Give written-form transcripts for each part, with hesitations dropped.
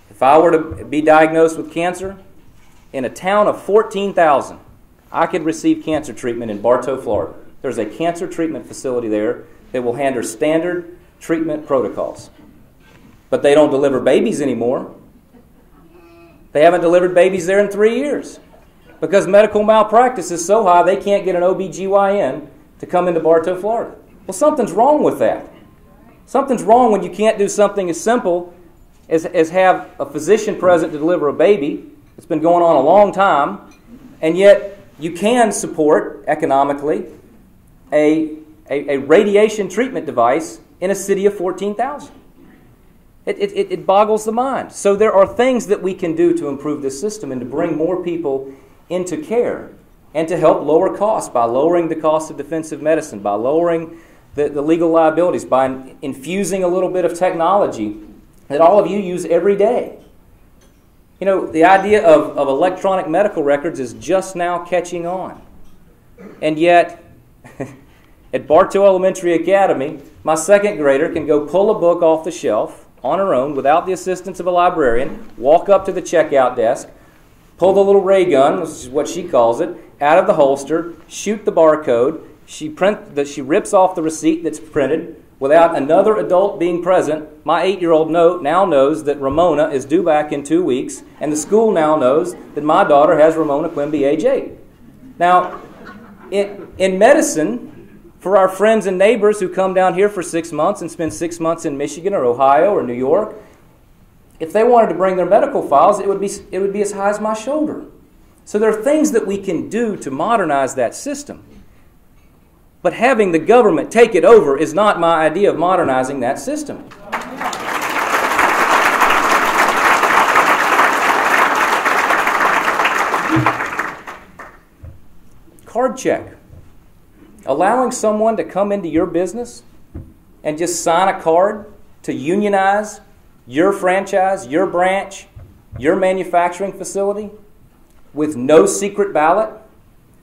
If I were to be diagnosed with cancer, in a town of 14,000, I could receive cancer treatment in Bartow, Florida. There's a cancer treatment facility there that will handle standard treatment protocols. But they don't deliver babies anymore. They haven't delivered babies there in 3 years because medical malpractice is so high they can't get an OBGYN to come into Bartow, Florida. Well, something's wrong with that. Something's wrong when you can't do something as simple as have a physician present to deliver a baby. It's been going on a long time, and yet you can support economically a radiation treatment device in a city of 14,000. It boggles the mind. So there are things that we can do to improve this system and to bring more people into care and to help lower costs by lowering the cost of defensive medicine, by lowering the legal liabilities, by infusing a little bit of technology that all of you use every day. You know, the idea of electronic medical records is just now catching on. And yet, at Bartow Elementary Academy, my second grader can go pull a book off the shelf on her own without the assistance of a librarian, walk up to the checkout desk, pull the little ray gun, which is what she calls it, out of the holster, shoot the barcode, she rips off the receipt that's printed without another adult being present. My 8-year-old now knows that Ramona is due back in 2 weeks, and the school now knows that my daughter has Ramona Quimby, age 8. Now, in medicine, for our friends and neighbors who come down here for 6 months and spend 6 months in Michigan or Ohio or New York, if they wanted to bring their medical files, it would be as high as my shoulder. So there are things that we can do to modernize that system. But having the government take it over is not my idea of modernizing that system. Card check. Allowing someone to come into your business and just sign a card to unionize your franchise, your branch, your manufacturing facility with no secret ballot.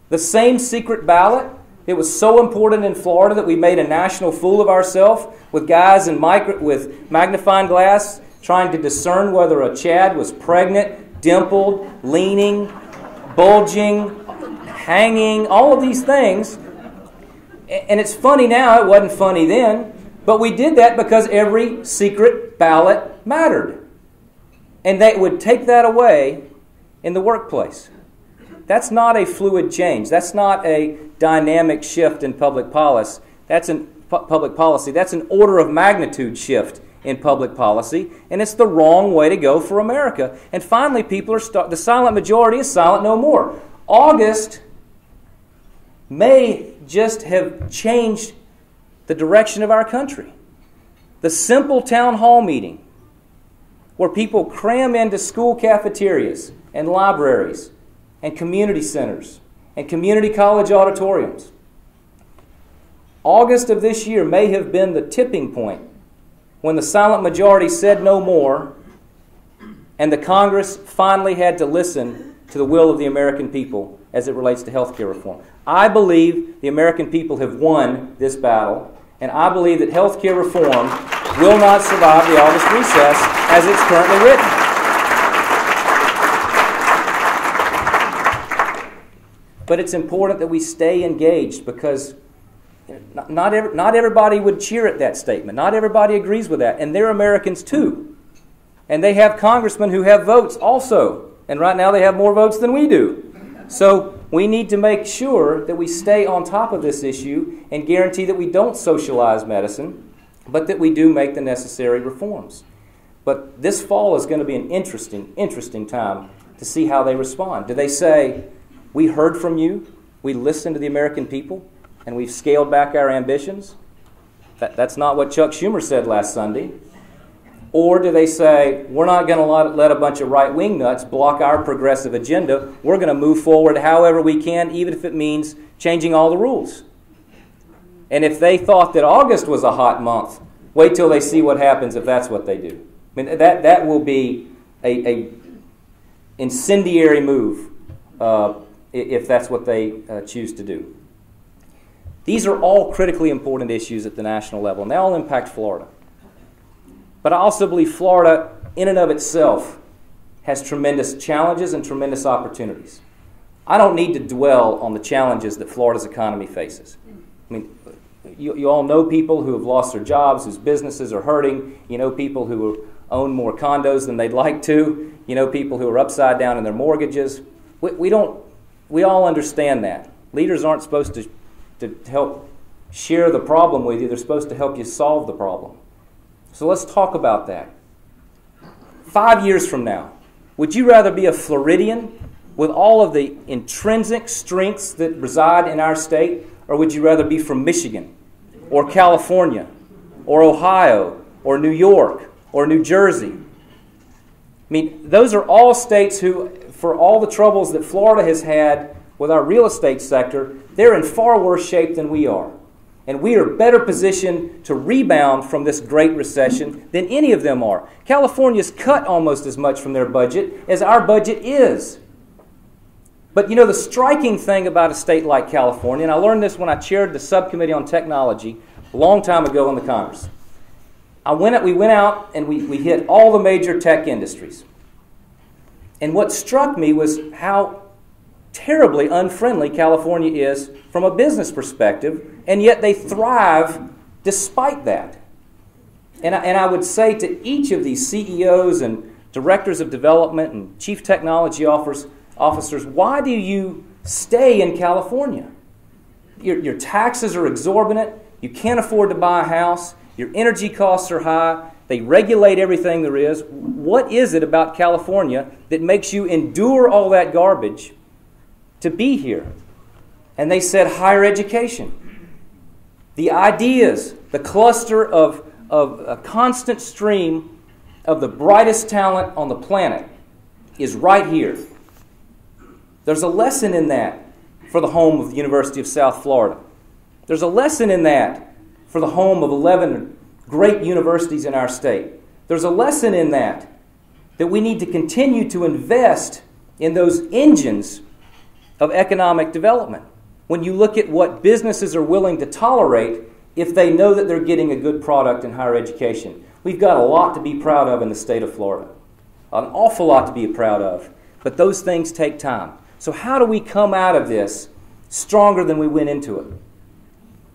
The same secret ballot, it was so important in Florida that we made a national fool of ourselves with guys with magnifying glass trying to discern whether a Chad was pregnant, dimpled, leaning, bulging, hanging, all of these things. And it's funny now, it wasn't funny then, but we did that because every secret ballot mattered. And they would take that away in the workplace. That's not a fluid change. That's not a dynamic shift in public policy. That's an order of magnitude shift in public policy, and it's the wrong way to go for America. And finally, the silent majority is silent no more. August may just have changed the direction of our country. The simple town hall meeting where people cram into school cafeterias and libraries and community centers and community college auditoriums. August of this year may have been the tipping point when the silent majority said no more and the Congress finally had to listen to the will of the American people as it relates to health care reform. I believe the American people have won this battle, and I believe that health care reform will not survive the August recess as it's currently written. But it's important that we stay engaged because not everybody would cheer at that statement. Not everybody agrees with that, and they're Americans too. And they have congressmen who have votes also, and right now they have more votes than we do. So we need to make sure that we stay on top of this issue and guarantee that we don't socialize medicine, but that we do make the necessary reforms. But this fall is going to be an interesting time to see how they respond. Do they say, we heard from you, we listened to the American people, and we've scaled back our ambitions? That's not what Chuck Schumer said last Sunday. Or do they say, we're not going to let a bunch of right-wing nuts block our progressive agenda. We're going to move forward however we can, even if it means changing all the rules. And if they thought that August was a hot month, wait till they see what happens if that's what they do. I mean, that will be a incendiary move if that's what they choose to do. These are all critically important issues at the national level, and they all impact Florida. But I also believe Florida in and of itself has tremendous challenges and tremendous opportunities. I don't need to dwell on the challenges that Florida's economy faces. I mean, you all know people who have lost their jobs, whose businesses are hurting. You know people who own more condos than they'd like to. You know people who are upside down in their mortgages. We all understand that. Leaders aren't supposed to help share the problem with you. They're supposed to help you solve the problem. So let's talk about that. 5 years from now, would you rather be a Floridian with all of the intrinsic strengths that reside in our state, or would you rather be from Michigan, or California, or Ohio, or New York, or New Jersey? I mean, those are all states who, for all the troubles that Florida has had with our real estate sector, they're in far worse shape than we are. And we are better positioned to rebound from this great recession than any of them are. California's cut almost as much from their budget as our budget is. But you know, the striking thing about a state like California, and I learned this when I chaired the subcommittee on technology a long time ago in the Congress. We went out and we hit all the major tech industries. And what struck me was how terribly unfriendly California is from a business perspective, and yet they thrive despite that. And I would say to each of these CEOs and directors of development and chief technology officers, why do you stay in California? Your taxes are exorbitant. You can't afford to buy a house. Your energy costs are high. They regulate everything there is. What is it about California that makes you endure all that garbage to be here? And they said higher education. The ideas, the cluster of a constant stream of the brightest talent on the planet is right here. There's a lesson in that for the home of the University of South Florida. There's a lesson in that for the home of 11 great universities in our state. There's a lesson in that we need to continue to invest in those engines of economic development. When you look at what businesses are willing to tolerate if they know that they're getting a good product in higher education, we've got a lot to be proud of in the state of Florida. An awful lot to be proud of. But those things take time. So how do we come out of this stronger than we went into it?